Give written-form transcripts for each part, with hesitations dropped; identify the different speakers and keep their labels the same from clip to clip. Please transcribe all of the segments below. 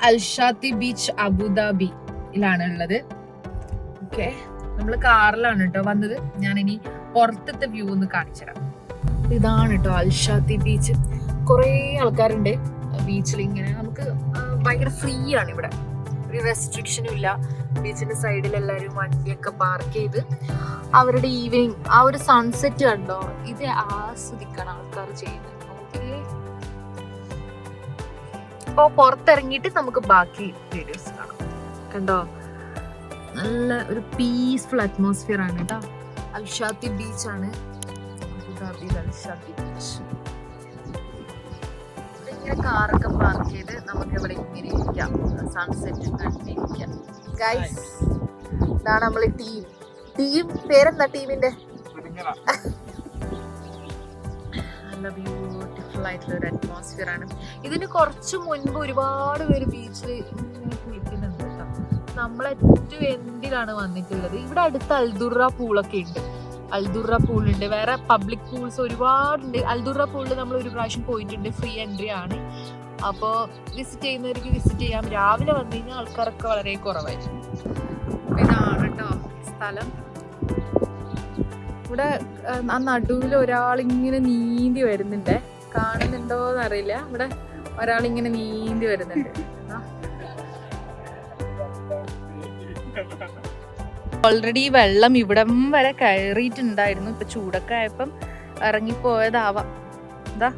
Speaker 1: അൽഷാത്തി beach അബുദാബിയിലാണ് ഉള്ളത്. Okay, നമ്മള് കാറിലാണ് കേട്ടോ വന്നത്. ഞാനിനി പുറത്തത്തെ വ്യൂ ഒന്ന് കാണിച്ചുതരാം. ഇതാണ് കേട്ടോ അൽഷാത്തി ബീച്ച്. കുറേ ആൾക്കാരുണ്ട് ബീച്ചിൽ. ഇങ്ങനെ നമുക്ക് ഭയങ്കര ഫ്രീ ആണ് ഇവിടെ, ഒരു റെസ്ട്രിക്ഷനും ഇല്ല. ബീച്ചിന്റെ സൈഡിൽ എല്ലാവരും വണ്ടിയൊക്കെ പാർക്ക് ചെയ്ത് അവരുടെ ഈവനിങ് ആ ഒരു സൺസെറ്റ് കണ്ടോ, ഇത് ആസ്വദിക്കാണ് ആൾക്കാർ ചെയ്യുന്നത്. അപ്പോൾ പുറത്തിറങ്ങിയിട്ട് നമുക്ക് ബാക്കി വീഡിയോസ് കാണാം. കണ്ടോ, നല്ല ഒരു പീസ്ഫുൾ അറ്റ്മോസ്ഫിയർ ആണ് കേട്ടോ. അൽഷാത്തി ബീച്ചാണ്, അബുദാബിയിൽ അൽഷാത്തി ബീച്ച്. ഇങ്ങനെ കാറൊക്കെ പാർക്ക് ചെയ്ത് നമുക്ക് ഇവിടെ ഇങ്ങനെ ഇരിക്കാം, സൺസെറ്റ് കണ്ടിരിക്കാം. ഗൈസ്, ഇതാണ് നമ്മളെ ടീം പേരെന്താ ടീമിന്റെ? നല്ല ബ്യൂട്ടിഫുൾ ആയിട്ടുള്ള ഒരു അറ്റ്മോസ്ഫിയർ ആണ്. ഇതിന് കുറച്ച് മുൻപ് ഒരുപാട് പേര് ബീച്ചിൽ ഇങ്ങനെ കുളിക്കുന്നുണ്ട് കേട്ടോ. നമ്മളേറ്റവും എൻഡിലാണ് വന്നിട്ടുള്ളത്. ഇവിടെ അടുത്ത് അൽദുറ പൂളൊക്കെ ഉണ്ട്. അൽദുറ പൂളുണ്ട്, വേറെ പബ്ലിക് പൂൾസ് ഒരുപാടുണ്ട്. അൽദുറ പൂളിൽ നമ്മൾ ഒരു പ്രാവശ്യം പോയിട്ടുണ്ട്, ഫ്രീ എൻട്രി ആണ്. അപ്പോൾ വിസിറ്റ് ചെയ്യുന്നവർക്ക് വിസിറ്റ് ചെയ്യാം. രാവിലെ വന്നു കഴിഞ്ഞാൽ ആൾക്കാരൊക്കെ വളരെ കുറവായിരിക്കും. ഇതാണ് കേട്ടോ സ്ഥലം. ഇവിടെ ആ നടുവിൽ ഒരാളിങ്ങനെ നീന്തി വരുന്നുണ്ട്, കാണുന്നുണ്ടോന്ന് അറിയില്ല. ഇവിടെ ഒരാളിങ്ങനെ നീന്തി വരുന്നുണ്ട്. ഓൾറെഡി വെള്ളം ഇവിടം വരെ കയറിയിട്ടുണ്ടായിരുന്നു. ഇപ്പൊ ചൂടൊക്കെ ആയപ്പം ഇറങ്ങിപ്പോയതാവാം. എന്താ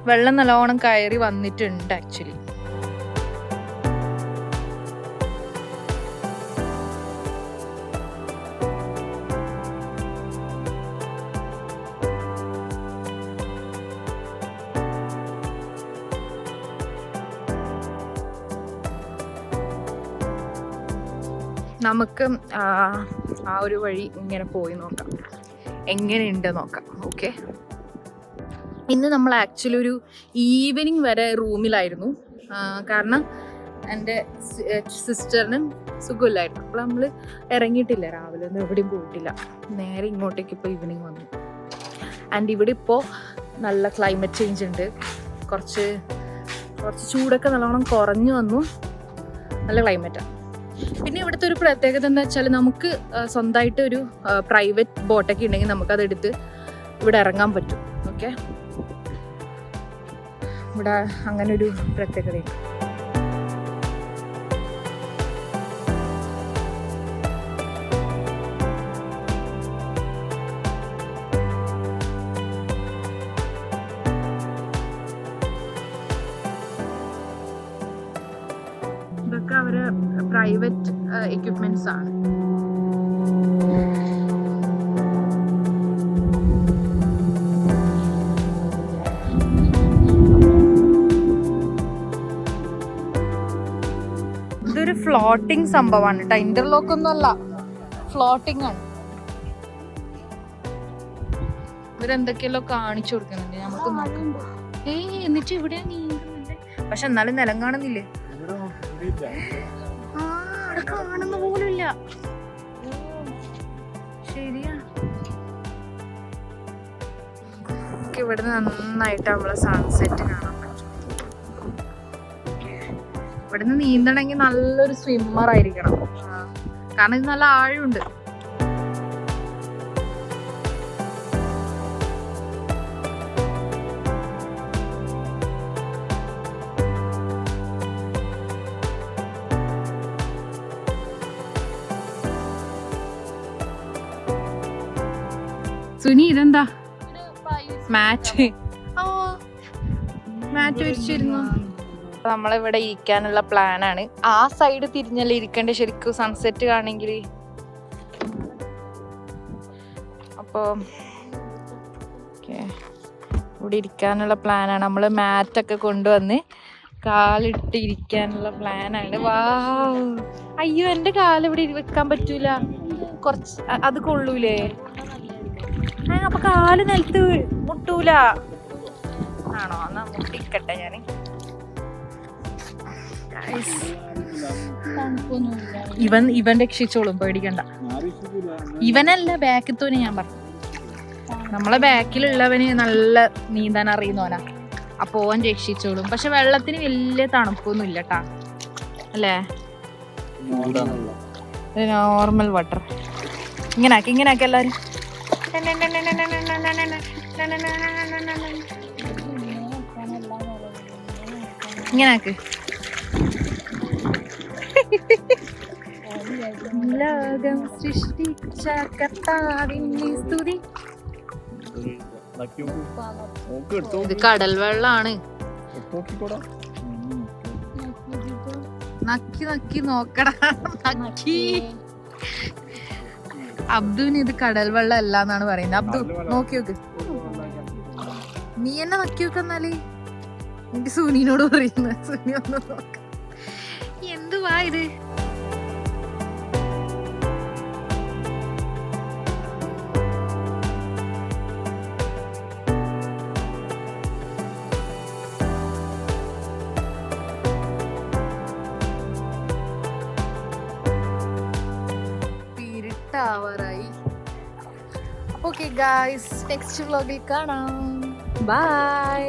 Speaker 1: വെള്ളം നല്ലോണം കയറി വന്നിട്ടുണ്ട് ആക്ച്വലി. നമുക്ക് ആ ഒരു വഴി ഇങ്ങനെ പോയി നോക്കാം, എങ്ങനെയുണ്ട് നോക്കാം. ഓക്കെ, ഇന്ന് നമ്മൾ ആക്ച്വലി ഒരു ഈവനിങ് വരെ റൂമിലായിരുന്നു. കാരണം എൻ്റെ സിസ്റ്ററിനും സുഖമില്ലായിരുന്നു. അപ്പോൾ നമ്മൾ ഇറങ്ങിയിട്ടില്ല, രാവിലെ ഒന്നും എവിടെയും പോയിട്ടില്ല. നേരെ ഇങ്ങോട്ടേക്ക് ഇപ്പോൾ ഈവനിങ് വന്നു. ആൻഡ് ഇവിടെ ഇപ്പോൾ നല്ല ക്ലൈമറ്റ് ചേഞ്ച് ഉണ്ട്. കുറച്ച് ചൂടൊക്കെ നല്ലോണം കുറഞ്ഞു വന്നു. നല്ല ക്ലൈമറ്റാണ്. പിന്നെ ഇവിടുത്തെ ഒരു പ്രത്യേകത എന്താ വെച്ചാൽ, നമുക്ക് സ്വന്തമായിട്ട് ഒരു പ്രൈവറ്റ് ബോട്ടൊക്കെ ഉണ്ടെങ്കിൽ നമുക്കതെടുത്ത് ഇവിടെ ഇറങ്ങാൻ പറ്റും. ഓക്കെ, ഇവിടെ അങ്ങനെ ഒരു പ്രത്യേകതയുണ്ട്. ഇതൊക്കെ അവര് പ്രൈവറ്റ് എക്യുപ്മെന്റ്സ് ആണ്. ഇതൊരു ഫ്ലോട്ടിംഗ് സംഭവമാണ് കേട്ടോ, ഇന്റർലോക്ക് ഒന്നും അല്ല, ഫ്ലോട്ടിംഗ് ആണ്. ഇവരെന്തൊക്കെയല്ലോ കാണിച്ചു കൊടുക്കുന്നുണ്ട്, നമുക്ക് നോക്കാം. എന്നിട്ട് ഇവിടെ നീന്തുന്നുണ്ട്, പക്ഷെ എന്നാലും നിലം കാണുന്നില്ലേ? അവിടെ കാണുന്ന പോലും ഇല്ല. ശരിയാ, ഇവിടുന്ന് നന്നായിട്ട് നമ്മളെ സൺസെറ്റ് കാണാൻ പറ്റും. ഇവിടുന്ന് നീന്തണമെങ്കിൽ നല്ലൊരു സ്വിമ്മർ ആയിരിക്കണം, കാരണം ഇത് നല്ല ആഴമുണ്ട്. സുനി, ഇതെന്താ മാറ്റ്? മാറ്റ് വെച്ചിരുന്നു. നമ്മളിവിടെ ഇരിക്കാനുള്ള പ്ലാനാണ്. ആ സൈഡ് തിരിഞ്ഞല്ലേ ഇരിക്കണ്ടേ ശരിക്കും സൺസെറ്റ് കാണെങ്കിൽ. അപ്പോൾ ഇവിടെ ഇരിക്കാനുള്ള പ്ലാനാണ്. നമ്മൾ മാറ്റൊക്കെ കൊണ്ടുവന്ന് കാലിട്ട് ഇരിക്കാനുള്ള പ്ലാനാണ്. വാ, അയ്യോ എൻ്റെ കാലിവിടെ വെക്കാൻ പറ്റൂല, കുറച്ച് അത് കൊള്ളൂലേ? അപ്പൊ കാല് നിലത്ത് മുട്ടൂല ആണോ? എന്നാ മുട്ടിക്കട്ടെ ഞാന്. ഇവൻ രക്ഷിച്ചോളും, പേടിക്കണ്ട. ഇവനല്ല ബാക്കിത്തോനെ ഞാൻ പറഞ്ഞു. നമ്മളെ ബാക്കിലുള്ളവന് നല്ല നീന്താൻ അറിയുന്നവനാ, അപ്പൊ ഓൻ രക്ഷിച്ചോളും. പക്ഷെ വെള്ളത്തിന് വലിയ തണുപ്പൊന്നും ഇല്ല കേട്ടാ. അല്ലേ? Normal water. ഇങ്ങനെ ആക്കി എല്ലാവരും. ഇങ്ങനെ ആക്ക്. ലോകം സൃഷ്ടിച്ച കർത്താവിന്റെ സ്തുതി. ഇത് കടൽ വെള്ളാണ്. നക്കി നോക്കടാ. അബ്ദുവിന് ഇത് കടൽ വെള്ളം അല്ല എന്നാണ് പറയുന്നത്. അബ്ദു നോക്കി നോക്ക്. നീ എന്നെ നക്കി നോക്കെന്നാല് എനിക്ക് സുനിനോട് പറയുന്നത്. സുനി ഒന്ന് നോക്ക. എന്തുവാ ഇത്? ആവാറായി. ഓക്കെ ഗായ്സ്, നെക്സ്റ്റ് വ്ലോഗിൽ കാണാം. ബൈ.